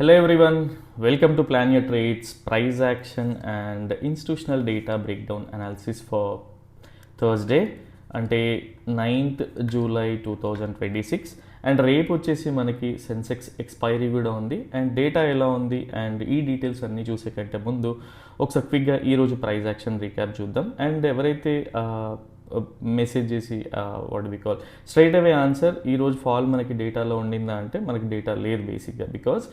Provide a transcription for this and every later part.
Hello everyone, welcome to Plan Your Trades, Price Action and Institutional Data Breakdown Analysis for Thursday అంటే 9th July 2026 and రేపు వచ్చేసి మనకి Sensex expiry కూడా ఉంది and data ఎలా ఉంది అండ్ ఈ డీటెయిల్స్ అన్నీ చూసే కంటే ముందు ఒకసారి క్విక్గా ఈరోజు ప్రైస్ యాక్షన్ రీక్యాప్ చూద్దాం. అండ్ ఎవరైతే మెసేజ్ చేసి what we call straight away answer ఈరోజు ఫాల్ మనకి డేటాలో ఉండిందా అంటే మనకి డేటా లేదు బేసిక్గా. బికాజ్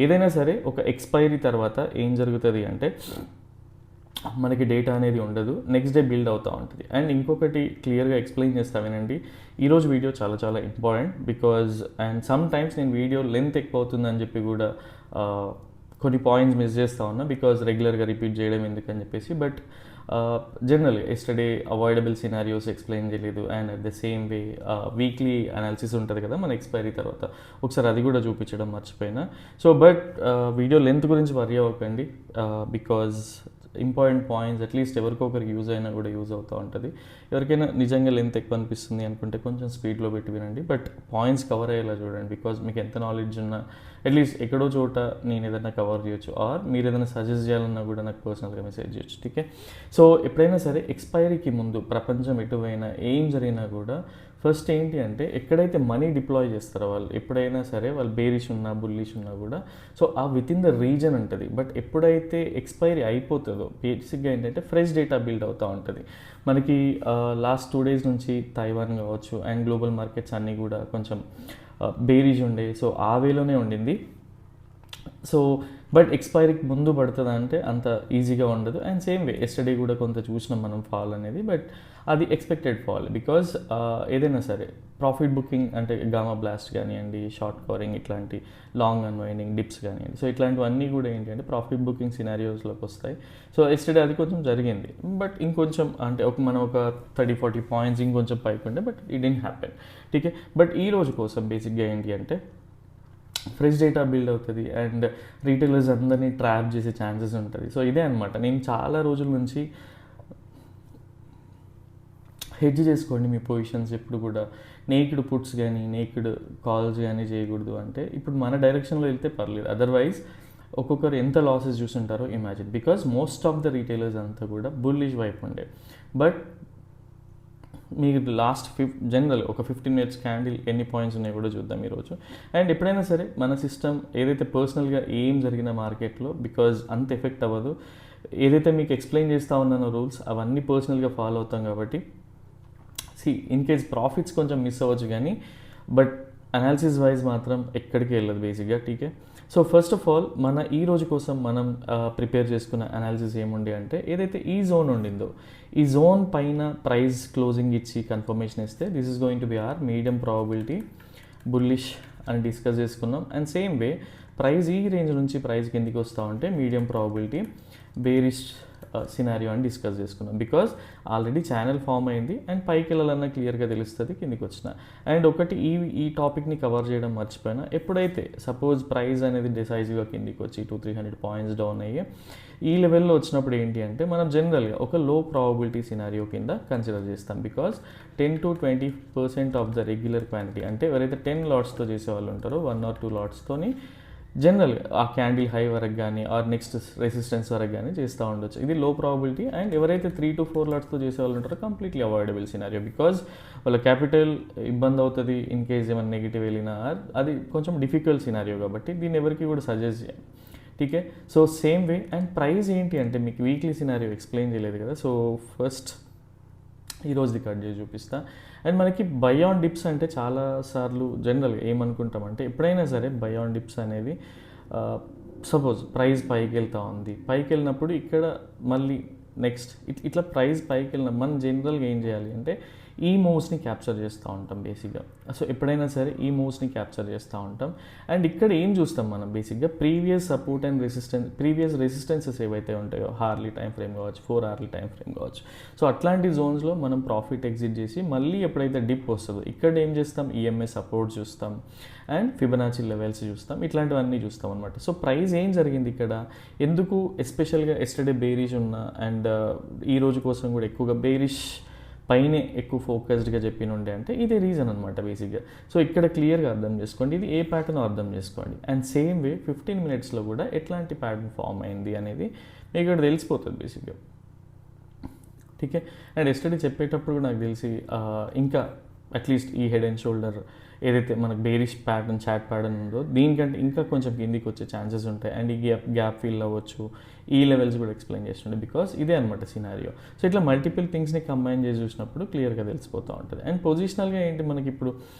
ఏదైనా సరే ఒక ఎక్స్పైరీ తర్వాత ఏం జరుగుతుంది అంటే మనకి డేటా అనేది ఉండదు, నెక్స్ట్ డే బిల్డ్ అవుతూ ఉంటుంది. అండ్ ఇంకొకటి క్లియర్గా ఎక్స్ప్లెయిన్ చేస్తా వినండి, ఈరోజు వీడియో చాలా చాలా important. Because and some times నేను వీడియో లెంత్ ఎక్కువ అవుతుందని చెప్పి కూడా కొన్ని పాయింట్స్ మిస్ చేస్తూ ఉన్నా, బికాజ్ రెగ్యులర్గా రిపీట్ చేయడం ఎందుకని చెప్పేసి. బట్ జనరల్గా ఎస్టర్డే అవాయిడబుల్ సినారియోస్ ఎక్స్ప్లెయిన్ చేయలేదు. And at the same way weekly analysis ఉంటుంది కదా మన ఎక్స్పైరీ తర్వాత, ఒకసారి అది కూడా చూపించడం మర్చిపోయినా. సో బట్ వీడియో లెంత్ గురించి వరీ అవ్వకండి, బికాజ్ ఇంపార్టెంట్ పాయింట్స్ అట్లీస్ట్ ఎవరికొకరికి యూజ్ అయినా కూడా యూజ్ అవుతూ ఉంటుంది. ఎవరికైనా నిజంగా లెంత్ ఎక్కువ అనిపిస్తుంది అనుకుంటే కొంచెం స్పీడ్లో పెట్టి వినండి, బట్ పాయింట్స్ కవర్ అయ్యేలా చూడండి. బికాజ్ మీకు ఎంత నాలెడ్జ్ ఉన్నా అట్లీస్ట్ ఎక్కడో చోట నేను ఏదైనా కవర్ చేయొచ్చు, ఆర్ మీరు ఏదైనా సజెస్ట్ చేయాలన్నా కూడా నాకు పర్సనల్గా మెసేజ్ చేయొచ్చు. ఓకే, సో ఎప్పుడైనా సరే ఎక్స్పైరీకి ముందు ప్రపంచం ఎటువైనా ఏం జరిగినా కూడా ఫస్ట్ ఏంటి అంటే ఎక్కడైతే మనీ డిప్లాయ్ చేస్తారో వాళ్ళు ఎప్పుడైనా సరే వాళ్ళు బేరిష్ ఉన్నా బుల్లిష్ ఉన్నా కూడా సో ఆ విత్ ఇన్ ద రీజన్ ఉంటుంది. బట్ ఎప్పుడైతే ఎక్స్పైరీ అయిపోతుందో బేసిక్గా ఏంటంటే ఫ్రెష్ డేటా బిల్డ్ అవుతూ ఉంటుంది. మనకి లాస్ట్ 2 days నుంచి తైవాన్ కావచ్చు అండ్ గ్లోబల్ మార్కెట్స్ అన్నీ కూడా కొంచెం బేరిష్ ఉండే, సో ఆ వేలోనే ఉండింది. సో బట్ ఎక్స్పైరీకి ముందు పడుతుందా అంటే అంత ఈజీగా ఉండదు. అండ్ సేమ్ వే ఎస్టర్డే కూడా కొంత చూసినాం మనం ఫాల్ అనేది, బట్ అది ఎక్స్పెక్టెడ్ ఫాల్. బికాజ్ ఏదైనా సరే ప్రాఫిట్ బుకింగ్ అంటే గామా బ్లాస్ట్ కానివ్వండి, షార్ట్ కవరింగ్, ఇట్లాంటి లాంగ్ అన్వైండింగ్ డిప్స్ కానివ్వండి, సో ఇట్లాంటివన్నీ కూడా ఏంటి అంటే ప్రాఫిట్ బుకింగ్ సినారియోస్లోకి వస్తాయి. సో ఎస్టర్డే అది కొంచెం జరిగింది, బట్ ఇంకొంచెం అంటే మనం ఒక 30-40 పాయింట్స్ ఇంకొంచెం పైకి ఉండే, బట్ ఇట్ డెంట్ హ్యాపెన్. ఠీకే, బట్ ఈ రోజు కోసం బేసిక్గా ఏంటి అంటే ఫ్రెష్ డేటా బిల్డ్ అవుతుంది అండ్ రీటైలర్స్ అందరినీ ట్రాప్ చేసే ఛాన్సెస్ ఉంటుంది. సో ఇదే అనమాట, నేను చాలా రోజుల నుంచి హెడ్జ్ చేసుకోండి మీ పొజిషన్స్. ఎప్పుడు కూడా నేకిడ్ పుట్స్ కానీ నేకిడ్ కాల్స్ కానీ చేయకూడదు. అంటే ఇప్పుడు మన డైరెక్షన్లో వెళ్తే పర్లేదు, అదర్వైజ్ ఒక్కొక్కరు ఎంత లాసెస్ చూసుంటారో imagine. Because most of the retailers అంతా కూడా బుల్లిష్ వైపు ఉండే, బట్ మీకు లాస్ట్ జనరల్ ఒక 15 minutes క్యాండిల్ ఎన్ని పాయింట్స్ ఉన్నాయో కూడా చూద్దాం ఈరోజు. అండ్ ఎప్పుడైనా సరే మన సిస్టమ్ ఏదైతే పర్సనల్గా ఏం జరిగిన మార్కెట్లో బికాజ్ అంత ఎఫెక్ట్ అవ్వదు. ఏదైతే మీకు ఎక్స్ప్లెయిన్ చేస్తూ ఉన్నానో రూల్స్ అవన్నీ పర్సనల్గా ఫాలో అవుతాం కాబట్టి ఇన్ కేస్ ప్రాఫిట్స్ కొంచెం మిస్ అవ్వచ్చు కానీ బట్ అనాలిసిస్ వైజ్ మాత్రం ఎక్కడికి వెళ్ళదు బేసిక్గా. ఠీకే, సో ఫస్ట్ ఆఫ్ ఆల్ మన ఈ రోజు కోసం మనం ప్రిపేర్ చేసుకున్న అనాలిసిస్ ఏముంది అంటే ఏదైతే ఈ జోన్ ఉండిందో ఈ జోన్ పైన ప్రైస్ క్లోజింగ్ ఇచ్చి కన్ఫర్మేషన్ ఇస్తే this is going to B are medium probability bullish అని డిస్కస్ చేసుకున్నాం. అండ్ సేమ్ వే ప్రైస్ ఈ రేంజ్ నుంచి ప్రైస్ కిందికి వస్తూ ఉంటే మీడియం ప్రాబబిలిటీ బేరిష్ సినారియో అని డిస్కస్ చేసుకున్నాం. బికాజ్ ఆల్రెడీ ఛానల్ ఫామ్ అయింది అండ్ పైకి వెళ్ళాలన్నా క్లియర్గా తెలుస్తుంది కిందికి వచ్చిన. అండ్ ఒకటి ఈ టాపిక్ని కవర్ చేయడం మర్చిపోయినా, ఎప్పుడైతే సపోజ్ ప్రైస్ అనేది డిసైజివ్గా కిందికి వచ్చి 200-300 పాయింట్స్ డౌన్ అయ్యి ఈ లెవెల్లో వచ్చినప్పుడు ఏంటి అంటే మనం జనరల్గా ఒక లో ప్రాబబిలిటీ సినారియో కింద కన్సిడర్ చేస్తాం. Because 10-20% of the regular quantity అంటే ఎవరైతే 10 లాట్స్తో చేసేవాళ్ళు ఉంటారో 1 or 2 లాట్స్తోని జనరల్గా ఆ క్యాండిల్ హై వరకు కానీ ఆర్ నెక్స్ట్ రెసిస్టెన్స్ వరకు కానీ చేస్తూ ఉండొచ్చు. ఇది లో ప్రాబిలిటీ. అండ్ ఎవరైతే 3-4 లాట్స్తో చేసే వాళ్ళు ఉంటారో కంప్లీట్లీ అవాయిడబుల్ సినారియో. బికాజ్ వాళ్ళ క్యాపిటల్ ఇబ్బంది అవుతుంది ఇన్ కేస్ ఏమైనా నెగిటివ్ వెళ్ళినా, అది కొంచెం డిఫికల్ట్ సినారియో కాబట్టి దీన్ని ఎవరికి కూడా సజెస్ట్ చేయాలి. ఠీకే, so same way and price ఏంటి అంటే మీకు వీక్లీ సినారియో ఎక్స్ప్లెయిన్ చేయలేదు కదా, సో ఫస్ట్ ఈరోజుది కట్ చేసి చూపిస్తా. అండ్ మనకి బై ఆన్ డిప్స్ అంటే చాలాసార్లు జనరల్గా ఏమనుకుంటామంటే ఎప్పుడైనా సరే బై ఆన్ డిప్స్ అనేది సపోజ్ ప్రైస్ పైకి వెళ్తూ ఉంది, పైకి వెళ్ళినప్పుడు ఇక్కడ మళ్ళీ నెక్స్ట్ ఇట్లా ప్రైస్ పైకి వెళ్ళిన మనం జనరల్గా ఏం చేయాలి అంటే ఈ మూవ్స్ని క్యాప్చర్ చేస్తూ ఉంటాం బేసిక్గా. సో ఎప్పుడైనా సరే ఈ మూవ్స్ని క్యాప్చర్ చేస్తూ ఉంటాం. అండ్ ఇక్కడ ఏం చూస్తాం మనం బేసిక్గా previous support and previous resistances ఏవైతే ఉంటాయో హార్లీ టైం ఫ్రేమ్ కావచ్చు, 4 hourly టైం ఫ్రేమ్ కావచ్చు, సో అట్లాంటి జోన్స్లో మనం ప్రాఫిట్ ఎగ్జిట్ చేసి మళ్ళీ ఎప్పుడైతే డిప్ వస్తుందో ఇక్కడ ఏం చేస్తాం ఈఎంఏ సపోర్ట్ చూస్తాం అండ్ ఫిబొనాచి లెవెల్స్ చూస్తాం, ఇట్లాంటివన్నీ చూస్తాం అనమాట. సో ప్రైస్ ఏం జరిగింది ఇక్కడ, ఎందుకు ఎస్పెషల్గా ఎస్టర్డే బేరిష్ ఉన్న అండ్ ఈ రోజు కోసం కూడా ఎక్కువగా బేరిష్ పైనే ఎక్కువ ఫోకస్డ్గా చెప్పినుండే అంటే ఇదే రీజన్ అనమాట బేసిక్గా. సో ఇక్కడ క్లియర్గా అర్థం చేసుకోండి, ఇది ఏ ప్యాటర్న్ అర్థం చేసుకోండి. అండ్ సేమ్ వే 15 minutesలో కూడా ఎట్లాంటి ప్యాటర్న్ ఫామ్ అయింది అనేది మీకు ఇక్కడ తెలిసిపోతుంది బేసిక్గా. ఠీకే. అండ్ ఎస్టర్డే చెప్పేటప్పుడు కూడా నాకు తెలిసి ఇంకా అట్లీస్ట్ ఈ హెడ్ అండ్ షోల్డర్ ఏదైతే మనకు బేరిష్ ప్యాటర్న్ చాట్ ప్యాటర్న్ ఉందో దీనికంటే ఇంకా కొంచెం కిందికి వచ్చే ఛాన్సెస్ ఉంటాయి. అండ్ ఈ గ్యాప్ ఫీల్ అవ్వచ్చు, ఈ లెవెల్స్ కూడా ఎక్స్ప్లెయిన్ చేస్తుండే బికాస్ ఇదే అనమాట సినారియో. సో ఇట్లా మల్టిపుల్ థింగ్స్ని కంబైన్ చేసి చూసినప్పుడు క్లియర్గా తెలిసిపోతూ ఉంటుంది. అండ్ పొజిషనల్గా ఏంటి మనకి ఇప్పుడు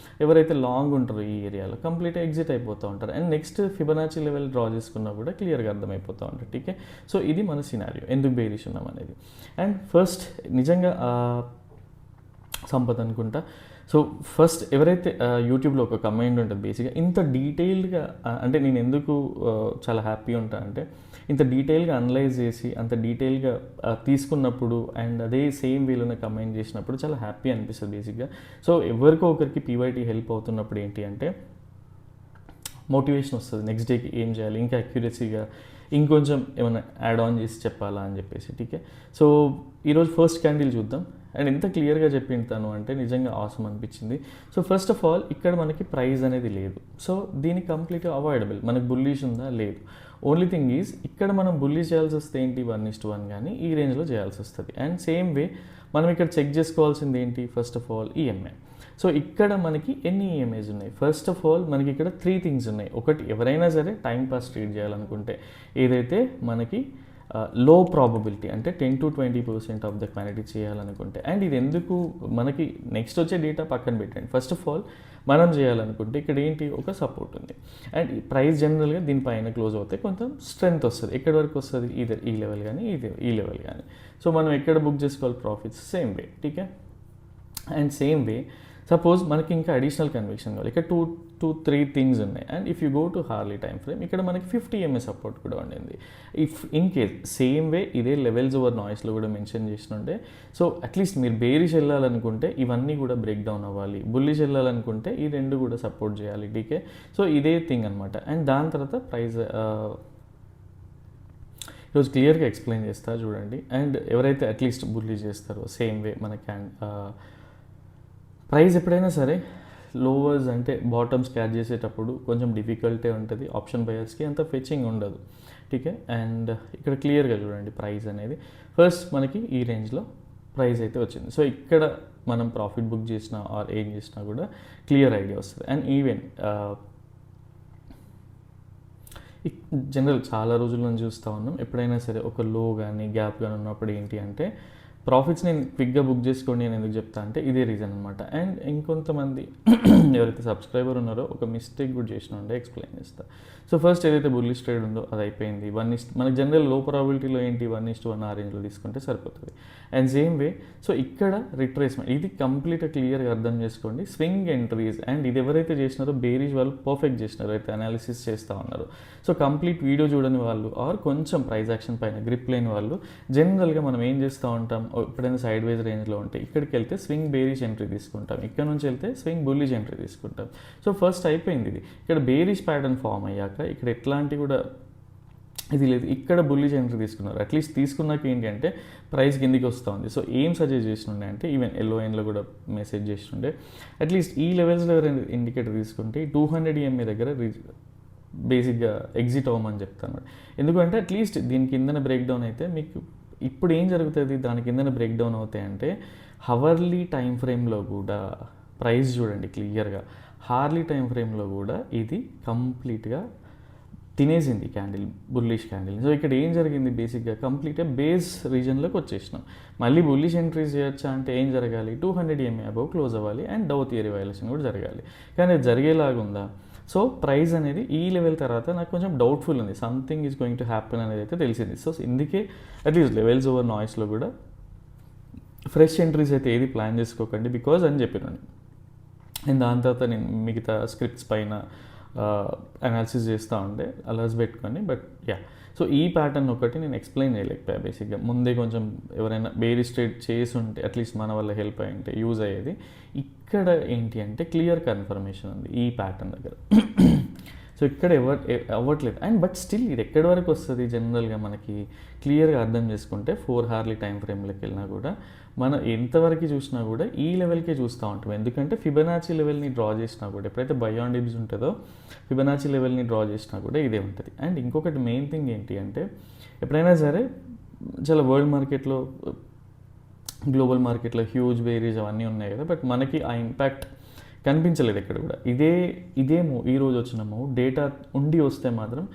ఎవరైతే లాంగ్ ఉంటారో ఈ ఏరియాలో కంప్లీట్గా ఎగ్జిట్ అయిపోతూ ఉంటారు. And next Fibonacci level draw చేసుకున్నా కూడా క్లియర్గా అర్థమైపోతూ ఉంటుంది. ఠీకే. సో ఇది మన సినారియో ఎందుకు బేరిష్ ఉన్నాం అనేది. అండ్ ఫస్ట్ నిజంగా సంపత్ అనుకుంటా. సో ఫస్ట్ ఎవరైతే యూట్యూబ్లో ఒక కమెంట్ ఉంటుంది బేసిక్గా ఇంత డీటెయిల్డ్గా, అంటే నేను ఎందుకు చాలా హ్యాపీ ఉంటా అంటే ఇంత డీటెయిల్గా అనలైజ్ చేసి అంత డీటెయిల్గా తీసుకున్నప్పుడు అండ్ అదే సేమ్ వేలోనే కమెంట్ చేసినప్పుడు చాలా హ్యాపీ అనిపిస్తుంది బేసిక్గా. సో ఎవరికో ఒకరికి పీవైటీ హెల్ప్ అవుతున్నప్పుడు ఏంటి అంటే మోటివేషన్ వస్తుంది, నెక్స్ట్ డేకి ఏం చేయాలి, ఇంకా అక్యురసీగా ఇంకొంచెం ఏమైనా యాడ్ ఆన్ చేసి చెప్పాలా అని చెప్పేసి. ఠీకే. సో ఈరోజు ఫస్ట్ క్యాండిల్ చూద్దాం. అండ్ ఎంత క్లియర్గా చెప్పింటాను అంటే నిజంగా ఆసమ్ అనిపించింది. సో ఫస్ట్ ఆఫ్ ఆల్ ఇక్కడ మనకి ప్రైస్ అనేది లేదు. సో దీనికి కంప్లీట్గా అవాయిడబుల్. మనకు బుల్లిష్ ఉందా? లేదు. ఓన్లీ థింగ్ ఈజ్ ఇక్కడ మనం బుల్లిష్ చేయాల్సి వస్తే ఏంటి 1:1 కానీ ఈ రేంజ్లో చేయాల్సి వస్తుంది. అండ్ సేమ్ వే మనం ఇక్కడ చెక్ చేసుకోవాల్సింది ఏంటి first of all EMI. So ఇక్కడ మనకి ఎన్ని ఈఎంఐస్ ఉన్నాయి? ఫస్ట్ ఆఫ్ ఆల్ మనకి ఇక్కడ 3 థింగ్స్ ఉన్నాయి. ఒకటి, ఎవరైనా సరే టైం పాస్ ట్రేడ్ చేయాలనుకుంటే ఏదైతే మనకి లో ప్రాబబిలిటీ అంటే 10 to 20% ఆఫ్ ద క్వాంటిటీ చేయాలనుకుంటే, అండ్ ఇది ఎందుకు మనకి నెక్స్ట్ వచ్చే డేటా పక్కన పెట్టండి. ఫస్ట్ ఆఫ్ ఆల్ మనం చేయాలనుకుంటే ఇక్కడ ఏంటి ఒక సపోర్ట్ ఉంది. అండ్ ప్రైస్ జనరల్గా దీనిపైన క్లోజ్ అవుతే కొంచెం స్ట్రెంత్ వస్తుంది. ఎక్కడి వరకు వస్తుంది? ఇది ఈ లెవెల్ కానీ ఈ లెవెల్ కానీ. సో మనం ఎక్కడ బుక్ చేసుకోవాలి ప్రాఫిట్స్? Same way. ఠీకే. అండ్ సేమ్ వే సపోజ్ మనకి ఇంకా అడిషనల్ కన్విక్షన్ కావాలి, ఇక్కడ 2-3 థింగ్స్ ఉన్నాయి. And if you go to hourly time frame ఇక్కడ మనకి 50 EMA సపోర్ట్ కూడా ఉండింది. If in case same way ఇదే లెవెల్స్ ఓవర్ నాయిస్లో కూడా మెన్షన్ చేసినుండే. సో అట్లీస్ట్ మీరు బేరిష్ వెళ్ళాలనుకుంటే ఇవన్నీ కూడా బ్రేక్ డౌన్ అవ్వాలి, బుల్లిష్ వెళ్ళాలనుకుంటే ఈ రెండు కూడా సపోర్ట్ చేయాలి. టీకే. సో ఇదే థింగ్ అనమాట. అండ్ దాని తర్వాత ప్రైస్ ఈరోజు క్లియర్గా ఎక్స్ప్లెయిన్ చేస్తా చూడండి. అండ్ ఎవరైతే అట్లీస్ట్ బుల్లిష్ చేస్తారో సేమ్ వే మన ప్రైస్ ఎప్పుడైనా సరే లోవర్స్ అంటే బాటమ్స్ క్యాచ్ చేసేటప్పుడు కొంచెం డిఫికల్టే ఉంటుంది. ఆప్షన్ బయర్స్కి అంత ఫెచింగ్ ఉండదు. ఠీకే. అండ్ ఇక్కడ క్లియర్గా చూడండి ప్రైస్ అనేది ఫస్ట్ మనకి ఈ రేంజ్లో ప్రైస్ అయితే వచ్చింది. సో ఇక్కడ మనం ప్రాఫిట్ బుక్ చేసినా ఆర్ ఏం చేసినా కూడా క్లియర్ ఐడియా వస్తుంది. అండ్ ఈవెన్ జనరల్ చాలా రోజుల నుంచి చూస్తూ ఉన్నాం, ఎప్పుడైనా సరే ఒక లో కానీ గ్యాప్ కానీ ఉన్నప్పుడు ఏంటి అంటే ప్రాఫిట్స్ నేను క్విక్గా బుక్ చేసుకోండి అని ఎందుకు చెప్తా అంటే ఇదే రీజన్ అనమాట. అండ్ ఇంకొంతమంది ఎవరైతే సబ్స్క్రైబర్ ఉన్నారో ఒక మిస్టేక్ కూడా చేసిన ఉండే ఎక్స్ప్లెయిన్ చేస్తా. సో ఫస్ట్ ఏదైతే బుల్లిష్ ట్రేడ్ ఉందో అది అయిపోయింది. మనకి జనరల్ లో ప్రాబిలిటీలో ఏంటి 1:1 ఆ రేంజ్లో తీసుకుంటే సరిపోతుంది. అండ్ సేమ్ వే సో ఇక్కడ రిట్రేస్మెంట్ ఇది కంప్లీట్గా క్లియర్గా అర్థం చేసుకోండి. స్వింగ్ ఎంట్రీస్ అండ్ ఇది ఎవరైతే చేసినారో బేరిష్ వాళ్ళు పర్ఫెక్ట్ చేసినారో అయితే అనాలిసిస్ చేస్తూ ఉన్నారు. సో కంప్లీట్ వీడియో చూడని వాళ్ళు ఆర్ కొంచెం ప్రైస్ యాక్షన్ పైన గ్రిప్ లేని వాళ్ళు జనరల్గా మనం ఏం చేస్తూ ఉంటాం, ఎప్పుడైనా సైడ్ వైజ్ రేంజ్లో ఉంటే ఇక్కడికి వెళ్తే స్వింగ్ బేరిష్ ఎంట్రీ తీసుకుంటాం, ఇక్కడ నుంచి వెళ్తే స్వింగ్ బుల్లిష్ ఎంట్రీ తీసుకుంటాం. సో ఫస్ట్ అయిపోయింది ఇది. ఇక్కడ బేరిష్ ప్యాటర్న్ ఫామ్ అయ్యాక ఇక్కడ ఎట్లాంటి కూడా ఇది లేదు, ఇక్కడ బుల్లిష్ ఎంట్రీ తీసుకున్నారు. అట్లీస్ట్ తీసుకున్నాక ఏంటి అంటే ప్రైస్ కిందికి వస్తూ ఉంది. సో ఏం సజెస్ట్ చేస్తుండే అంటే ఈవెన్ LONలో కూడా మెసేజ్ చేస్తుండే అట్లీస్ట్ ఈ లెవెల్స్లో ఎవరైనా ఇండికేటర్ తీసుకుంటే 200 EMA దగ్గర బేసిక్గా ఎగ్జిట్ అవ్వమని చెప్తాను. ఎందుకంటే అట్లీస్ట్ దీని కిందన బ్రేక్ డౌన్ అయితే మీకు ఇప్పుడు ఏం జరుగుతుంది, దాని కిందన బ్రేక్ డౌన్ అవుతాయంటే హవర్లీ టైం ఫ్రేమ్లో కూడా ప్రైస్ చూడండి క్లియర్గా. హార్లీ టైం ఫ్రేమ్లో కూడా ఇది కంప్లీట్గా తినేసింది క్యాండిల్, బుల్లిష్ క్యాండిల్. సో ఇక్కడ ఏం జరిగింది బేసిక్గా కంప్లీట్గా బేస్ రీజన్లోకి వచ్చేసినాం. మళ్ళీ బుల్లిష్ ఎంట్రీస్ చేయొచ్చా అంటే ఏం జరగాలి, 200 EMA అబౌవ్ క్లోజ్ అవ్వాలి అండ్ డౌ థియరీ వైలేషన్ కూడా జరగాలి. కానీ అది జరిగేలాగుందా? సో ప్రైస్ అనేది ఈ లెవెల్ తర్వాత నాకు కొంచెం డౌట్ఫుల్ ఉంది, something is going to happen అనేది అయితే తెలిసింది. సో ఇందుకే అట్లీస్ట్ లెవెల్స్ ఓవర్ నాయిస్లో కూడా ఫ్రెష్ ఎంట్రీస్ అయితే ఏది ప్లాన్ చేసుకోకండి బికాజ్ అని చెప్పినాను. అండ్ దాని తర్వాత నేను మిగతా స్క్రిప్ట్స్ పైన అనాలిసిస్ చేస్తూ ఉండే అలర్ట్స్ పెట్టుకొని. బట్ యా సో ఈ ప్యాటర్న్ ఒకటి నేను ఎక్స్ప్లెయిన్ చేయలేకపోయా బేసిక్గా. ముందే కొంచెం ఎవరైనా బేరిష్ ట్రేడ్ చేసి ఉంటే అట్లీస్ట్ మన వల్ల హెల్ప్ అయ్యి ఉంటే యూజ్ అయ్యేది. ఇక్కడ ఏంటి అంటే క్లియర్ కన్ఫర్మేషన్ ఉంది ఈ ప్యాటర్న్ దగ్గర. సో ఇక్కడ అవ్వట్లేదు. అండ్ బట్ స్టిల్ ఇది ఎక్కడి వరకు వస్తుంది జనరల్గా మనకి క్లియర్గా అర్థం చేసుకుంటే 4 hourly టైం ఫ్రేమ్లోకి వెళ్ళినా కూడా మనం ఎంతవరకు చూసినా కూడా ఈ లెవెల్కే చూస్తూ ఉంటాం. ఎందుకంటే ఫిబొనాచి లెవెల్ని డ్రా చేసినా కూడా ఎప్పుడైతే బై ఆన్ డిప్స్ ఉంటుందో ఫిబొనాచి లెవెల్ని డ్రా చేసినా కూడా ఇదే ఉంటుంది. అండ్ ఇంకొకటి మెయిన్ థింగ్ ఏంటి అంటే ఎప్పుడైనా సరే చాలా వరల్డ్ మార్కెట్లో గ్లోబల్ మార్కెట్లో హ్యూజ్ వేరీస్ అవన్నీ ఉన్నాయి కదా, బట్ మనకి ఆ ఇంపాక్ట్ కనిపించలేదు ఎక్కడ కూడా. ఇదేమో ఈరోజు వచ్చినామో డేటా ఉండి వస్తే మాత్రం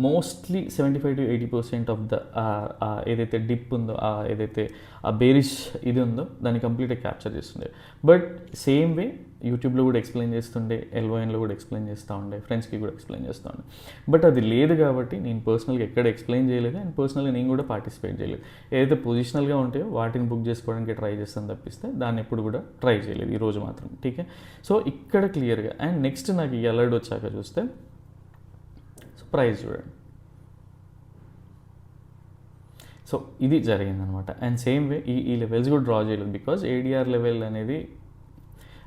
మోస్ట్లీ 75 to 80% ఆఫ్ ద ఏదైతే డిప్ ఉందో ఏదైతే ఆ బేరిష్ ఇది ఉందో దాన్ని కంప్లీట్గా క్యాప్చర్ చేస్తుండే. బట్ సేమ్ వే యూట్యూబ్లో కూడా ఎక్స్ప్లెయిన్ చేస్తుండే, ఎల్ఓఎన్లో కూడా ఎక్స్ప్లెయిన్ చేస్తూ ఉండే, ఫ్రెండ్స్కి కూడా ఎక్స్ప్లెయిన్ చేస్తూ ఉండే. బట్ అది లేదు కాబట్టి నేను పర్సనల్గా ఎక్కడ ఎక్స్ప్లెయిన్ చేయలేదు అండ్ పర్సనల్గా నేను కూడా పార్టిసిపేట్ చేయలేదు. ఏదైతే పొజిషనల్గా ఉంటాయో వాటిని బుక్ చేసుకోవడానికి ట్రై చేస్తాను తప్పిస్తే దాన్ని ఎప్పుడు కూడా ట్రై చేయలేదు ఈరోజు మాత్రం. ఠీకే. సో ఇక్కడ క్లియర్గా అండ్ నెక్స్ట్ నాకు ఈ అలర్ట్ వచ్చాక చూస్తే ప్రైస్ చూడండి. సో ఇది జరిగిందనమాట. అండ్ సేమ్ వే ఈ లెవెల్స్ కూడా డ్రా చేయలేదు బికాజ్ ఏడిఆర్ లెవెల్ అనేది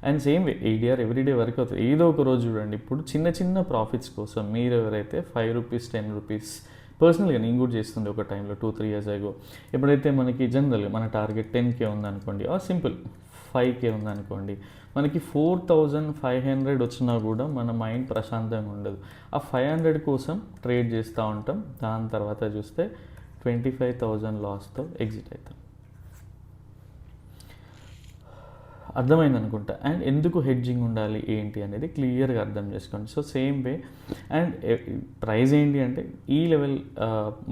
and same way ADR everyday work అవుతుంది. ఏదో ఒక రోజు చూడండి. ఇప్పుడు చిన్న చిన్న ప్రాఫిట్స్ కోసం మీరు ఎవరైతే 5 rupees 10 rupees పర్సనల్గా నేను కూడా చేస్తుండే ఒక టైంలో 2-3 years ago. ఎప్పుడైతే మనకి జనరల్గా మన టార్గెట్ 10K ఉందనుకోండి, సింపుల్ 5K ఉందనుకోండి, మనకి 4,500 వచ్చినా కూడా మన మైండ్ ప్రశాంతంగా ఉండదు. ఆ 500 కోసం ట్రేడ్ చేస్తూ ఉంటాం. దాని తర్వాత చూస్తే 25,000 లాస్తో ఎగ్జిట్ అవుతాం. అర్థమైంది అనుకుంటా. అండ్ ఎందుకు హెడ్జింగ్ ఉండాలి ఏంటి అనేది క్లియర్గా అర్థం చేసుకోండి. So same way and price ఏంటి అంటే ఈ లెవెల్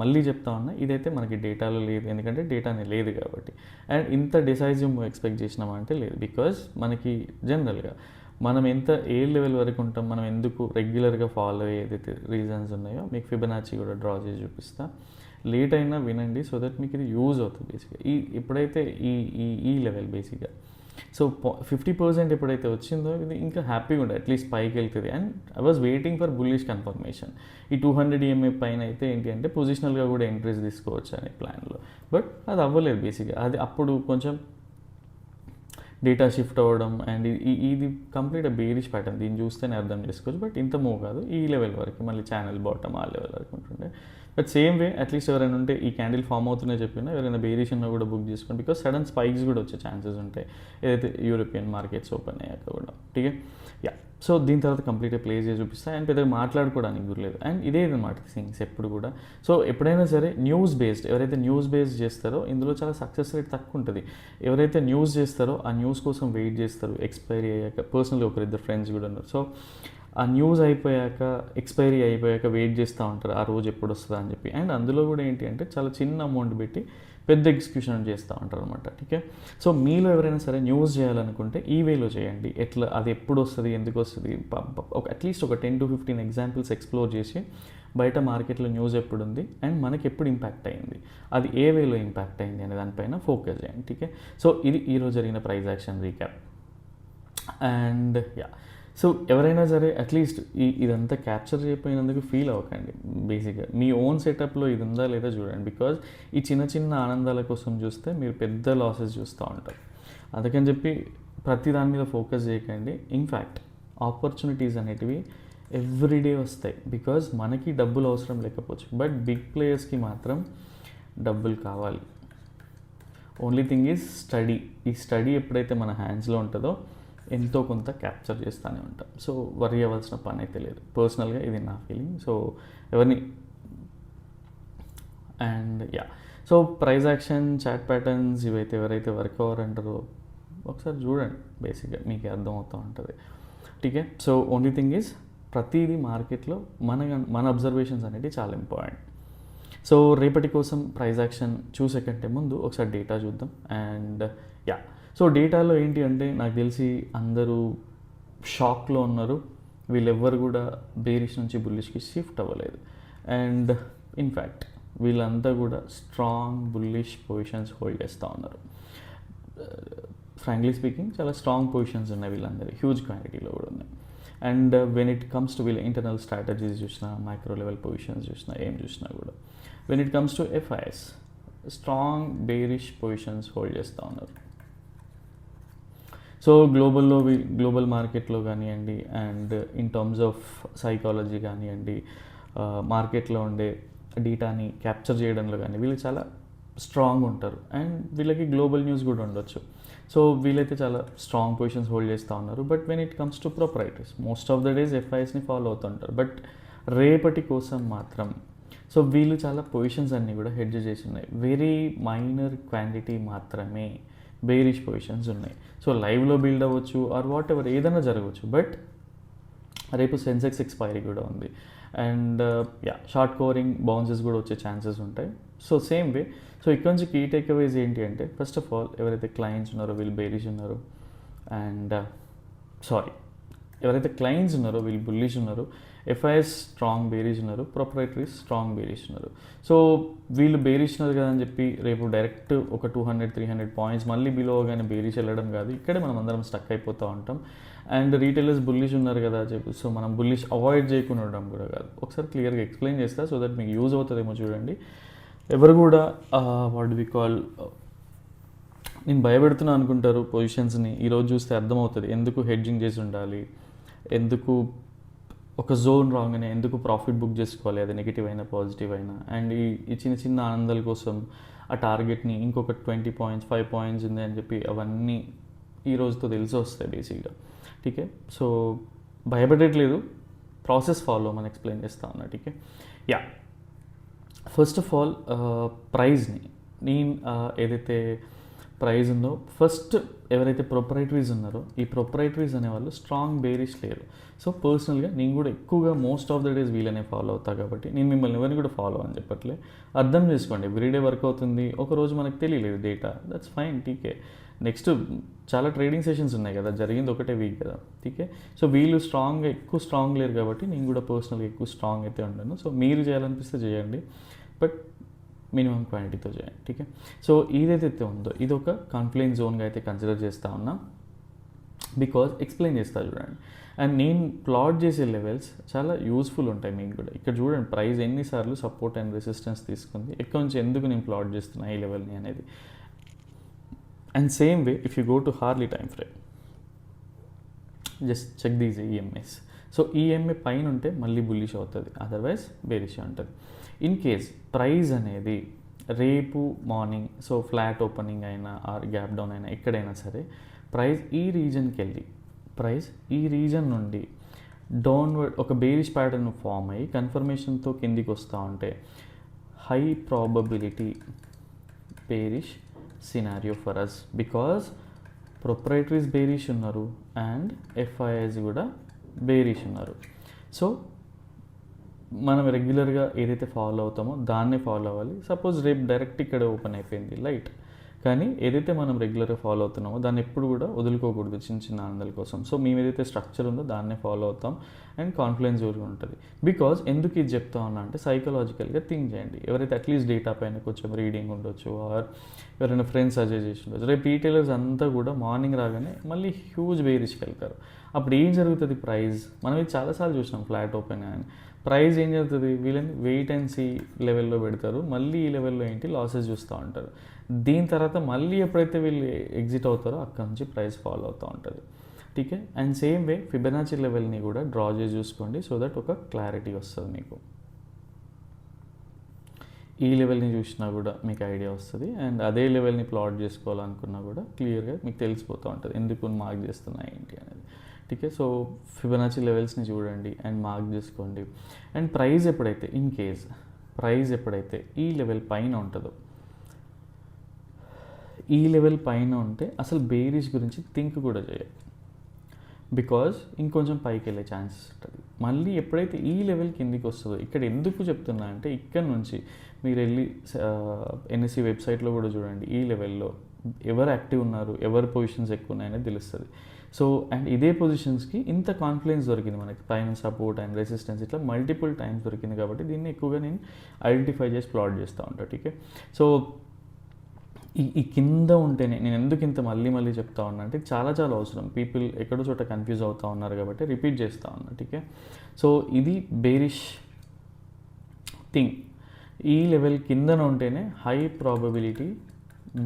మళ్ళీ చెప్తా ఉన్నా, ఇదైతే మనకి డేటాలో లేదు ఎందుకంటే డేటానే లేదు కాబట్టి. అండ్ ఇంత డిసైజివ్ ఎక్స్పెక్ట్ చేసినామంటే లేదు బికాజ్ మనకి జనరల్గా మనం ఏ లెవెల్ వరకు ఉంటాం, మనం ఎందుకు రెగ్యులర్గా ఫాలో అయ్యే ఏదైతే రీజన్స్ ఉన్నాయో మీకు ఫిబొనాచి కూడా డ్రా చేసి చూపిస్తా. లేట్ అయినా వినండి సో దట్ మీకు ఇది యూజ్ అవుతుంది బేసిక్గా. ఎప్పుడైతే ఈ లెవెల్ బేసిక్గా సో 50% ఎప్పుడైతే వచ్చిందో ఇది ఇంకా హ్యాపీగా ఉండే అట్లీస్ట్ పైకి వెళ్తుంది. And I was waiting for bullish confirmation. ఈ 200 EMA పైన అయితే ఏంటి అంటే పొజిషనల్గా కూడా ఎంట్రీస్ తీసుకోవచ్చు అనే ప్లాన్లో. బట్ అది అవ్వలేదు బేసిక్గా. అది అప్పుడు కొంచెం డేటా షిఫ్ట్ అవ్వడం అండ్ ఇది కంప్లీట్ బేరిష్ ప్యాటర్న్. దీన్ని చూస్తేనే అర్థం చేసుకోవచ్చు. బట్ ఇంత మూవ్ కాదు, ఈ లెవెల్ వరకు మళ్ళీ ఛానల్ బాటమ్ ఆ లెవెల్ వరకు ఉంటుండే. బట్ సేమ్ వే అట్లీస్ట్ ఎవరైనా ఉంటే ఈ క్యాండిల్ ఫామ్ అవుతూనే చెప్పినా ఎవరైనా బేరిష్ ఉన్నా కూడా బుక్ చేసుకోండి బికాస్ సడన్ స్పైక్స్ కూడా వచ్చే ఛాన్సెస్ ఉంటాయి ఏదైతే యూరోపియన్ మార్కెట్స్ ఓపెన్ అయ్యాక కూడా. ఠీకే. యా. సో దీని తర్వాత కంప్లీట్గా ప్లే చేసి చూపిస్తాయి అండ్ పెద్దగా మాట్లాడుకోవడానికి గుర్లేదు. అండ్ ఇదేదన్నమాట థింగ్స్ ఎప్పుడు కూడా. సో ఎప్పుడైనా సరే న్యూస్ బేస్డ్ ఎవరైతే న్యూస్ బేస్డ్ చేస్తారో ఇందులో చాలా సక్సెస్ రేట్ తక్కువ ఉంటుంది. ఎవరైతే న్యూస్ చేస్తారో ఆ న్యూస్ కోసం వెయిట్ చేస్తారు ఎక్స్పైరీ అయ్యాక. పర్సనల్గా ఒకరిద్దరు ఫ్రెండ్స్ కూడా ఉన్నారు. సో ఆ న్యూస్ అయిపోయాక ఎక్స్పైరీ అయిపోయాక వెయిట్ చేస్తూ ఉంటారు ఆ రోజు ఎప్పుడు వస్తుందా అని చెప్పి. అండ్ అందులో కూడా ఏంటి అంటే చాలా చిన్న అమౌంట్ పెట్టి పెద్ద ఎగ్జిక్యూషన్ చేస్తూ ఉంటారు అనమాట. ఠీకే. సో మీలో ఎవరైనా సరే న్యూస్ చేయాలనుకుంటే ఈ వేలో చేయండి. ఎట్లా అది ఎప్పుడు వస్తుంది, ఎందుకు వస్తుంది, అట్లీస్ట్ ఒక 10 to 15 ఎగ్జాంపుల్స్ ఎక్స్ప్లోర్ చేసి బయట మార్కెట్లో న్యూస్ ఎప్పుడు ఉంది అండ్ మనకి ఎప్పుడు ఇంపాక్ట్ అయింది, అది ఏ వేలో ఇంపాక్ట్ అయింది అనే దానిపైన ఫోకస్ చేయండి. ఠీకే. సో ఇది ఈరోజు జరిగిన price action recap. And yeah, so ఎవరైనా సరే అట్లీస్ట్ ఇదంతా క్యాప్చర్ చేయకపోయినందుకు ఫీల్ అవ్వకండి. బేసిక్గా మీ ఓన్ సెటప్లో ఇది ఉందా లేదా చూడండి. బికాజ్ ఈ చిన్న చిన్న ఆనందాల కోసం చూస్తే మీరు పెద్ద లాసెస్ చూస్తూ ఉంటారు. అందుకని చెప్పి ప్రతి దాని మీద ఫోకస్ చేయకండి. ఇన్ఫ్యాక్ట్ ఆపర్చునిటీస్ అనేటివి ఎవ్రీడే వస్తాయి బికాజ్ మనకి డబ్బులు అవసరం లేకపోవచ్చు బట్ బిగ్ ప్లేయర్స్కి మాత్రం డబ్బులు కావాలి. Only thing is study. ఈ స్టడీ ఎప్పుడైతే మన హ్యాండ్స్లో ఉంటుందో ఎంతో కొంత క్యాప్చర్ చేస్తూనే ఉంటాం. సో వరీ అవ్వాల్సిన పని అయితే లేదు. పర్సనల్గా ఇది నా ఫీలింగ్. సో ఎవరిని and yeah, so price action chart patterns ఇవైతే ఎవరైతే వర్క్ అవర్ అంటారో ఒకసారి చూడండి. బేసిక్గా మీకు అర్థమవుతూ ఉంటుంది. ఠీకే. సో ఓన్లీ థింగ్ ఈజ్ ప్రతిదీ మార్కెట్లో మన అబ్జర్వేషన్స్ అనేవి చాలా ఇంపార్టెంట్. సో రేపటి కోసం ప్రైస్ యాక్షన్ చూసే కంటే ముందు ఒకసారి డేటా చూద్దాం. అండ్ యా, సో డేటాలో ఏంటి అంటే నాకు తెలిసి అందరూ షాక్లో ఉన్నారు. వీళ్ళెవ్వరు కూడా బేరిష్ నుంచి బుల్లిష్కి షిఫ్ట్ అవ్వలేదు. అండ్ ఇన్ఫ్యాక్ట్ వీళ్ళంతా కూడా స్ట్రాంగ్ బుల్లిష్ పొజిషన్స్ హోల్డ్ చేస్తూ ఉన్నారు. ఫ్రాంక్లీ స్పీకింగ్ చాలా స్ట్రాంగ్ పొజిషన్స్ ఉన్నాయి వీళ్ళందరూ, హ్యూజ్ క్వాంటిటీలో కూడా ఉన్నాయి. And when it comes to వీళ్ళ ఇంటర్నల్ స్ట్రాటజీస్ చూసినా, మైక్రో లెవెల్ పొజిషన్స్ చూసినా, ఏం చూసినా కూడా when it comes to FIS strong bearish positions hold చేస్తూ ఉన్నారు. సో గ్లోబల్ మార్కెట్లో కానివ్వండి and in terms of psychology కానివ్వండి, మార్కెట్లో ఉండే డేటాని క్యాప్చర్ చేయడంలో కానీ వీళ్ళు చాలా స్ట్రాంగ్ ఉంటారు. అండ్ వీళ్ళకి గ్లోబల్ న్యూస్ కూడా ఉండొచ్చు. సో వీళ్ళైతే చాలా స్ట్రాంగ్ పొజిషన్స్ హోల్డ్ చేస్తూ ఉన్నారు. But when it comes to proprietaries most of the days ఎఫ్ఐఎస్ని ఫాలో అవుతుంటారు. బట్ రేపటి కోసం మాత్రం సో వీళ్ళు చాలా పొజిషన్స్ అన్నీ కూడా హెడ్జ్ చేసి ఉన్నాయి. వెరీ మైనర్ క్వాంటిటీ మాత్రమే బేరిష్ పొజిషన్స్ ఉన్నాయి. సో లైవ్లో బిల్డ్ అవ్వచ్చు ఆర్ వాట్ ఎవర్ ఏదైనా జరగవచ్చు. బట్ రేపు సెన్సెక్స్ ఎక్స్పైరీ కూడా ఉంది. అండ్ షార్ట్ కవరింగ్ బౌన్సెస్ కూడా వచ్చే ఛాన్సెస్ ఉంటాయి. సో సేమ్ వే సో ఇక్కడ నుంచి కీ టేక్అవేస్ ఏంటి అంటే, ఫస్ట్ ఆఫ్ ఆల్ ఎవరైతే క్లయింట్స్ ఉన్నారో వీళ్ళు బేరిష్ ఉన్నారు. అండ్ ఎవరైతే క్లయింట్స్ ఉన్నారో వీళ్ళు బుల్లిష్ ఉన్నారు. ఎఫ్ఐఎస్ స్ట్రాంగ్ బేరిష్ ఉన్నారు. ప్రొప్రైటరీస్ స్ట్రాంగ్ బేరిష్ ఉన్నారు. సో వీళ్ళు బేరిష్ ఉన్నారు కదా అని చెప్పి రేపు డైరెక్ట్ ఒక 200-300 పాయింట్స్ మళ్ళీ బిలో కానీ బేరిష్ వెళ్ళడం కాదు. ఇక్కడే మనం అందరం స్టక్ అయిపోతూ ఉంటాం. అండ్ రీటైలర్స్ బుల్లిష్ ఉన్నారు కదా చెప్పి సో మనం బుల్లిష్ అవాయిడ్ చేయకుండా ఉండడం కూడా కాదు. ఒకసారి క్లియర్గా ఎక్స్ప్లెయిన్ చేస్తా సో దట్ మీకు యూజ్ అవుతుందేమో చూడండి. ఎవరు కూడా వాట్ వి కాల్ నేను భయపెడుతున్నా అనుకుంటారు పొజిషన్స్ని. ఈరోజు చూస్తే అర్థమవుతుంది ఎందుకు హెడ్జింగ్ చేసి ఉండాలి, ఎందుకు ఒక జోన్ రాగానే ఎందుకు ప్రాఫిట్ బుక్ చేసుకోవాలి, అది నెగిటివ్ అయినా పాజిటివ్ అయినా. అండ్ ఈ చిన్న చిన్న ఆనందాల కోసం ఆ టార్గెట్ని ఇంకొక 20 పాయింట్స్ 5 పాయింట్స్ ఉంది అని చెప్పి అవన్నీ ఈ రోజుతో తెలిసి వస్తాయి బేసిక్గా. ఠీకే, సో భయపడట్లేదు, ప్రాసెస్ ఫాలో మనం ఎక్స్ప్లెయిన్ చేస్తా ఉన్నా. ఠీకే, యా ఫస్ట్ ఆఫ్ ఆల్ ప్రైజ్ని నేను ఏదైతే ప్రైజ్ ఉందో ఫస్ట్ ఎవరైతే ప్రొప్రైటరీస్ ఉన్నారో ఈ ప్రొప్రైటరీస్ అనేవాళ్ళు స్ట్రాంగ్ బేరిష్ లేరు. సో పర్సనల్గా నేను కూడా ఎక్కువగా మోస్ట్ ఆఫ్ ద డేస్ వీళ్ళనే ఫాలో అవుతా కాబట్టి నేను మిమ్మల్ని ఎవరిని కూడా ఫాలో అని చెప్పట్లే. అర్థం చేసుకోండి, ఎవ్రీడే వర్క్ అవుతుంది, ఒకరోజు మనకు తెలియలేదు data, that's fine. TK, next చాలా ట్రేడింగ్ సెషన్స్ ఉన్నాయి కదా, జరిగింది ఒకటే వీక్ కదా. టీకే, సో వీళ్ళు ఎక్కువ స్ట్రాంగ్ లేరు కాబట్టి నేను కూడా పర్సనల్గా ఎక్కువ స్ట్రాంగ్ అయితే ఉండను. సో మీరు చేయాలనిపిస్తే చేయండి, బట్ మినిమం క్వాంటిటీతో చేయండి. ఠీకే, సో ఏదైతే ఉందో ఇది ఒక కాన్ఫ్లుయెన్స్ జోన్గా అయితే కన్సిడర్ చేస్తూ ఉన్నా. బికాజ్ ఎక్స్ప్లెయిన్ చేస్తా చూడండి. అండ్ నేను ప్లాట్ చేసే లెవెల్స్ చాలా యూస్ఫుల్ ఉంటాయి మీకు కూడా. ఇక్కడ చూడండి ప్రైస్ ఎన్నిసార్లు సపోర్ట్ అండ్ రెసిస్టెన్స్ తీసుకుంది, ఎక్కడి నుంచి ఎందుకు నేను ప్లాట్ చేస్తున్నా ఈ లెవెల్ని అనేది. And same way if you go to hourly time frame, just check these EMAs. So EMA పైన ఉంటే మళ్ళీ బుల్లిష్ అవుతుంది, అదర్వైజ్ బేరిష్ ఉంటుంది. ఇన్ కేస్ ప్రైస్ అనేది రేపు మార్నింగ్ సో ఫ్లాట్ ఓపెనింగ్ అయినా ఆర్ గ్యాప్ డౌన్ అయినా ఎక్కడైనా సరే ప్రైస్ ఈ రీజన్కి వెళ్ళి ప్రైస్ ఈ రీజన్ నుండి డౌన్వర్డ్ ఒక బేరిష్ ప్యాటర్న్ ఫామ్ అయ్యి కన్ఫర్మేషన్తో కిందికి వస్తూ ఉంటే high probability bearish scenario for us. Because proprietaries bearish ఉన్నారు అండ్ ఎఫ్ఐఐస్ కూడా బేరిష్ ఉన్నారు. సో మనం రెగ్యులర్గా ఏదైతే ఫాలో అవుతామో దాన్నే ఫాలో అవ్వాలి. సపోజ్ రేపు డైరెక్ట్ ఇక్కడ ఓపెన్ అయిపోయింది లైట్, కానీ ఏదైతే మనం రెగ్యులర్గా ఫాలో అవుతున్నామో దాన్ని ఎప్పుడు కూడా వదులుకోకూడదు చిన్న చిన్న ఆనందాల కోసం. సో మేము ఏదైతే స్ట్రక్చర్ ఉందో దాన్నే ఫాలో అవుతాం అండ్ కాన్ఫిడెన్స్ జోన్ ఉంటుంది. బికాజ్ ఎందుకు ఇది చెప్తా ఉన్నా అంటే సైకలాజికల్గా థింక్ చేయండి. ఎవరైతే అట్లీస్ట్ డేటా పైన కొంచెం రీడింగ్ ఉండొచ్చు ఆర్ ఎవరైనా ఫ్రెండ్స్ సజెస్ట్ చేసి ఉండొచ్చు, రేపు రీటైలర్స్ అంతా కూడా మార్నింగ్ రాగానే మళ్ళీ హ్యూజ్ బేరిష్కి వెళ్తారు. అప్పుడు ఏం జరుగుతుంది, ప్రైస్ మనం ఇది చాలాసార్లు చూసినాం ఫ్లాట్ ఓపెన్ అని. ప్రైస్ ఏం జరుగుతుంది, వీళ్ళని వెయిట్ అండ్ సీ లెవెల్లో పెడతారు, మళ్ళీ ఈ లెవెల్లో ఏంటి లాసెస్ చూస్తూ ఉంటారు. దీని తర్వాత మళ్ళీ ఎప్పుడైతే వీళ్ళు ఎగ్జిట్ అవుతారో అక్కడ నుంచి ప్రైస్ ఫాలో అవుతూ ఉంటుంది. ఠీకే, అండ్ సేమ్ వే ఫిబొనాచి లెవెల్ని కూడా డ్రా చేసి చూసుకోండి సో దట్ ఒక క్లారిటీ వస్తుంది మీకు. ఈ లెవెల్ని చూసినా కూడా మీకు ఐడియా వస్తుంది. అండ్ అదే లెవెల్ని ప్లాట్ చేసుకోవాలనుకున్నా కూడా క్లియర్గా మీకు తెలిసిపోతూ ఉంటుంది ఎందుకు మార్క్ చేస్తున్నా ఏంటి అనేది. ఠీకే, సో ఫిబొనాచి లెవెల్స్ని చూడండి అండ్ మార్క్ చేసుకోండి. అండ్ ప్రైస్ ఎప్పుడైతే ఇన్ కేస్ ప్రైస్ ఎప్పుడైతే ఈ లెవెల్ పైన ఉంటుందో, ఈ లెవెల్ పైన ఉంటే అసలు బేరిష్ గురించి థింక్ కూడా చేయాలి. బికాజ్ ఇంకొంచెం పైకి వెళ్ళే ఛాన్సెస్ ఉంటుంది. మళ్ళీ ఎప్పుడైతే ఈ లెవెల్ కిందికి వస్తుందో, ఇక్కడ ఎందుకు చెప్తున్నా అంటే ఇక్కడ నుంచి మీరు వెళ్ళి ఎన్ఎస్సి వెబ్సైట్లో కూడా చూడండి ఈ లెవెల్లో ఎవరు యాక్టివ్ ఉన్నారు, ఎవరు పొజిషన్స్ ఎక్కువ ఉన్నాయనేది తెలుస్తుంది. సో అండ్ ఇదే పొజిషన్స్కి ఇంత కాన్ఫిడెన్స్ దొరికింది మనకి, పైన సపోర్ట్ అండ్ రెసిస్టెన్స్ ఇట్లా మల్టిపుల్ టైమ్స్ దొరికింది కాబట్టి దీన్ని ఎక్కువగా నేను ఐడెంటిఫై చేసి ప్లాట్ చేస్తూ ఉంటాను. ఠీకే, సో ఈ కింద ఉంటేనే నేను ఎందుకు ఇంత మళ్ళీ చెప్తా ఉన్నా అంటే చాలా చాలా అవసరం. పీపుల్ ఎక్కడో చోట కన్ఫ్యూజ్ అవుతూ ఉన్నారు కాబట్టి రిపీట్ చేస్తూ ఉన్నా. ఠీకే, సో ఇది బేరిష్ థింగ్. ఈ లెవెల్ కిందన ఉంటేనే high probability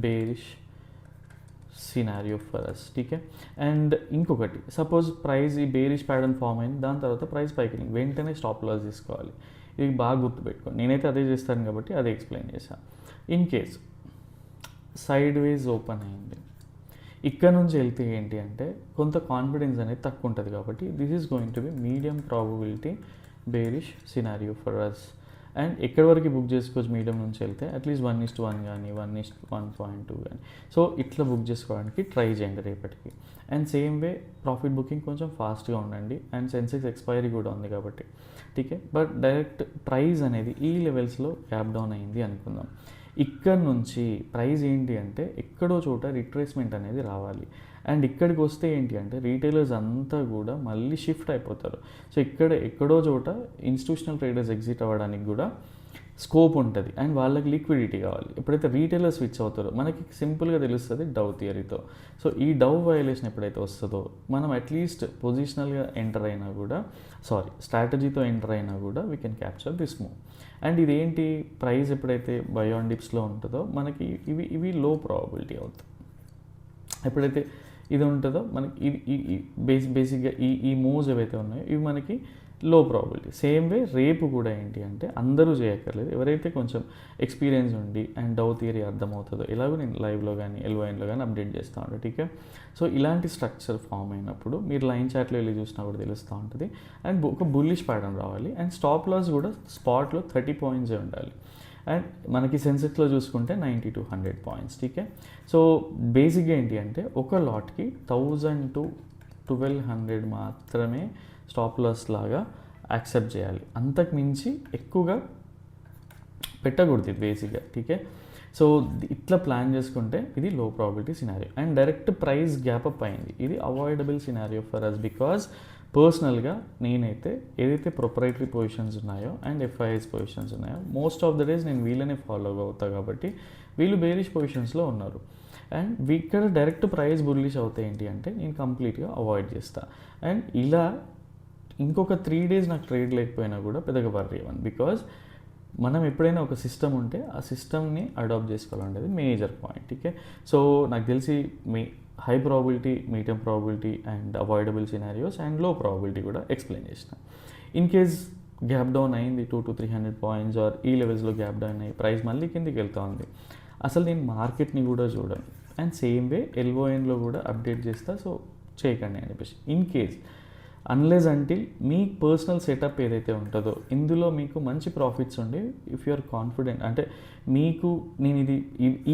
bearish scenario for us. ఠీకే. అండ్ ఇంకొకటి, సపోజ్ ప్రైస్ ఈ బేరిష్ ప్యాటర్న్ ఫామ్ అయింది, దాని తర్వాత ప్రైస్ పైకి వెళ్ళింది, వెంటనే స్టాప్ లాస్ తీసుకోవాలి. ఇది బాగా గుర్తుపెట్టుకోండి, నేనైతే అదే చేస్తాను కాబట్టి అదే ఎక్స్ప్లెయిన్ చేశాను. In case side ways open అయింది, ఇక్కడ నుంచి వెళ్తే ఏంటి అంటే కొంత కాన్ఫిడెన్స్ అనేది తక్కువ ఉంటుంది కాబట్టి this is going to be medium probability bearish scenario for us. And ఎక్కడి వరకు బుక్ చేసుకోవచ్చు మీడియం నుంచి వెళ్తే అట్లీస్ట్ 1:1 కానీ 1:1.2 కానీ. సో ఇట్లా బుక్ చేసుకోవడానికి ట్రై చేయండి రేపటికి. And same way profit booking కొంచెం ఫాస్ట్గా ఉండండి. అండ్ సెన్సెక్స్ ఎక్స్పైరీ కూడా ఉంది కాబట్టి ఠీకే. బట్ డైరెక్ట్ ప్రైస్ అనేది ఈ లెవెల్స్లో గ్యాప్ డౌన్ అయింది అనుకుందాం. ఇక్కడ నుంచి ప్రైస్ ఏంటి అంటే ఎక్కడో చోట రిట్రేస్మెంట్ అనేది రావాలి. అండ్ ఇక్కడికి వస్తే ఏంటి అంటే రీటైలర్స్ అంతా కూడా మళ్ళీ షిఫ్ట్ అయిపోతారు. సో ఎక్కడో చోట ఇన్స్టిట్యూషనల్ ట్రేడర్స్ ఎగ్జిట్ అవ్వడానికి కూడా స్కోప్ ఉంటుంది. అండ్ వాళ్ళకి లిక్విడిటీ కావాలి. ఎప్పుడైతే రీటైలర్ స్విచ్ అవుతారో మనకి సింపుల్గా తెలుస్తుంది డవ్ థియరీతో. సో ఈ డవ్ వయలేషన్ ఎప్పుడైతే వస్తుందో మనం అట్లీస్ట్ పొజిషనల్గా ఎంటర్ అయినా కూడా స్ట్రాటజీతో ఎంటర్ అయినా కూడా we can capture this move. And ఇదేంటి, ప్రైస్ ఎప్పుడైతే బై ఆన్ డిప్స్లో ఉంటుందో మనకి ఇవి లో ప్రాబబిలిటీ అవుతుంది. ఎప్పుడైతే ఇది ఉంటుందో మనకి ఇది బేసిక్గా ఈ మూవ్స్ ఏవైతే ఉన్నాయో ఇవి మనకి లో ప్రాబిలిటీ. సేమ్ వే రేపు కూడా ఏంటి అంటే అందరూ చేయక్కర్లేదు, ఎవరైతే కొంచెం ఎక్స్పీరియన్స్ ఉండి అండ్ డౌ థియరీ అర్థమవుతుందో ఎలాగో నేను లైవ్లో కానీ ఎల్ఓఎన్లో కానీ అప్డేట్ చేస్తూ ఉంటాను. ఠీకే. సో ఇలాంటి స్ట్రక్చర్ ఫామ్ అయినప్పుడు మీరు లైన్ చార్ట్లో వెళ్ళి చూసినా కూడా తెలుస్తూ ఉంటుంది. అండ్ ఒక బుల్లిష్ ప్యాటర్న్ రావాలి. అండ్ స్టాప్ లాస్ కూడా స్పాట్లో 30 పాయింట్సే ఉండాలి. అండ్ మనకి సెన్సెక్స్లో చూసుకుంటే 90 to 100 పాయింట్స్. ఠీకే. సో బేసిక్గా ఏంటి అంటే ఒక లాట్కి 1000 to 1200 మాత్రమే స్టాప్ లాస్ లాగా యాక్సెప్ట్ చేయాలి. అంతకు మించి ఎక్కువగా పెట్టకూడదు ఇది బేసిక్గా. ఠీకే. సో ఇట్లా ప్లాన్ చేసుకుంటే ఇది low probability scenario. And direct price gap up అయింది, ఇది avoidable scenario for us. Because పర్సనల్గా నేనైతే ఏదైతే ప్రొపరైటరీ పొజిషన్స్ ఉన్నాయో అండ్ ఎఫ్ఐఎస్ పొజిషన్స్ ఉన్నాయో మోస్ట్ ఆఫ్ ద డేస్ నేను వీళ్ళనే ఫాలో అవుతాను కాబట్టి వీళ్ళు బేరిష్ పొజిషన్స్లో ఉన్నారు. అండ్ ఇక్కడ డైరెక్ట్ ప్రైస్ బుల్లిష్ అవుతాయి ఏంటి అంటే నేను కంప్లీట్గా అవాయిడ్ చేస్తాను. అండ్ ఇలా ఇంకొక 3 days నాకు ట్రేడ్ లేకపోయినా కూడా పెద్దగా వర్రీ అవ్వను. బికాజ్ మనం ఎప్పుడైనా ఒక సిస్టమ్ ఉంటే ఆ సిస్టమ్ని అడాప్ట్ చేసుకోవాలనేది మేజర్ పాయింట్. ఓకే. సో నాకు తెలిసి high probability, medium probability and avoidable scenarios and లో ప్రాబిలిటీ కూడా ఎక్స్ప్లెయిన్ చేసిన. ఇన్ కేస్ గ్యాప్ డౌన్ అయింది 200 to 300 పాయింట్స్ ఆర్ ఈ లెవెల్స్లో గ్యాప్ డౌన్ అయ్యి ప్రైస్ మళ్ళీ కిందికి వెళ్తూ ఉంది, అసలు నేను మార్కెట్ని కూడా చూడను. అండ్ సేమ్ వే ఎల్ఓఎన్లో కూడా అప్డేట్ చేస్తా. సో చేయకండి అని చెప్పేసి. In case unless until me personal setup ఏదైతే ఉంటుందో ఇందులో మీకు మంచి ప్రాఫిట్స్ ఉండి ఇఫ్ యు ఆర్ కాన్ఫిడెంట్ అంటే మీకు నేను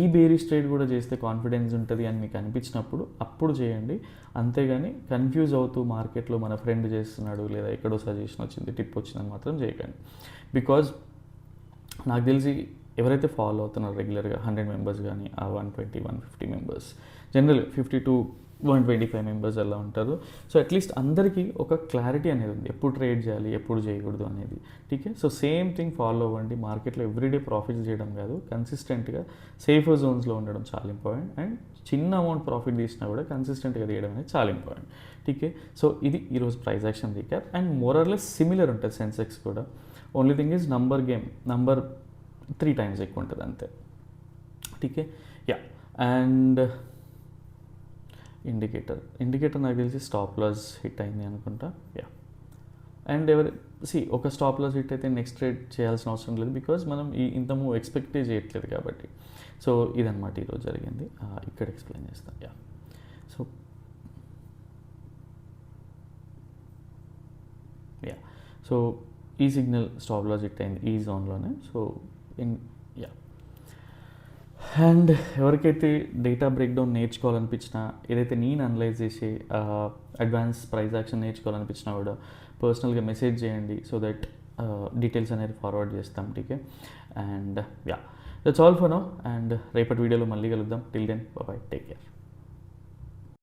ఈ బేరిష్ ట్రేడ్ కూడా చేస్తే కాన్ఫిడెన్స్ ఉంటుంది అని మీకు అనిపించినప్పుడు అప్పుడు చేయండి. అంతేగాని కన్ఫ్యూజ్ అవుతూ మార్కెట్లో మన ఫ్రెండ్ చేస్తున్నాడు లేదా ఎక్కడో సజెషన్ వచ్చింది టిప్ వచ్చిందని మాత్రం చేయకండి. బికాజ్ నాకు తెలిసి ఎవరైతే ఫాలో అవుతున్నారో రెగ్యులర్గా 100 members కానీ ఆ 120, 150 members, జనరల్ 50 to 125 members అలా ఉంటారు. సో అట్లీస్ట్ అందరికీ ఒక క్లారిటీ అనేది ఉంది ఎప్పుడు ట్రేడ్ చేయాలి ఎప్పుడు చేయకూడదు అనేది. ఠీకే. సో సేమ్ థింగ్ ఫాలో అవ్వండి. మార్కెట్లో ఎవ్రీడే ప్రాఫిట్స్ చేయడం కాదు, కన్సిస్టెంట్గా సేఫర్ జోన్స్లో ఉండడం చాలా ఇంపార్టెంట్. అండ్ చిన్న అమౌంట్ ప్రాఫిట్ తీసినా కూడా కన్సిస్టెంట్గా తీయడం అనేది చాలా ఇంపార్టెంట్. ఠీకే. సో ఇది ఈరోజు price action recap. And more or less similar ఉంటుంది సెన్సెక్స్ కూడా. Only thing is number 3 times ఎక్కువ ఉంటుంది అంతే. ఠీకే. యా. అండ్ ఇండికేటర్ నాకు తెలిసి స్టాప్ లాస్ హిట్ అయింది అనుకుంటా. యా. అండ్ ఒక స్టాప్ లాస్ హిట్ అయితే నెక్స్ట్ ట్రేడ్ చేయాల్సిన అవసరం లేదు బికాజ్ మనం ఇంత మూవ్ ఎక్స్పెక్టే చేయట్లేదు కాబట్టి. సో ఇదన్నమాట ఈరోజు జరిగింది. ఇక్కడ ఎక్స్ప్లెయిన్ చేస్తాను. యా. సో ఈ సిగ్నల్ స్టాప్ లాస్ హిట్ అయింది ఈ జోన్లోనే. So yeah. అండ్ ఎవరికైతే డేటా బ్రేక్డౌన్ నేర్చుకోవాలనిపించినా, ఏదైతే నేను అనలైజ్ చేసి అడ్వాన్స్ ప్రైస్ యాక్షన్ నేర్చుకోవాలనిపించినా కూడా పర్సనల్గా మెసేజ్ చేయండి. సో దట్ డీటెయిల్స్ అనేది ఫార్వర్డ్ చేస్తాం. ఠీకే. And yeah, that's all for now. And రేపటి వీడియోలో మళ్ళీ కలుద్దాం. Till then bye, take care.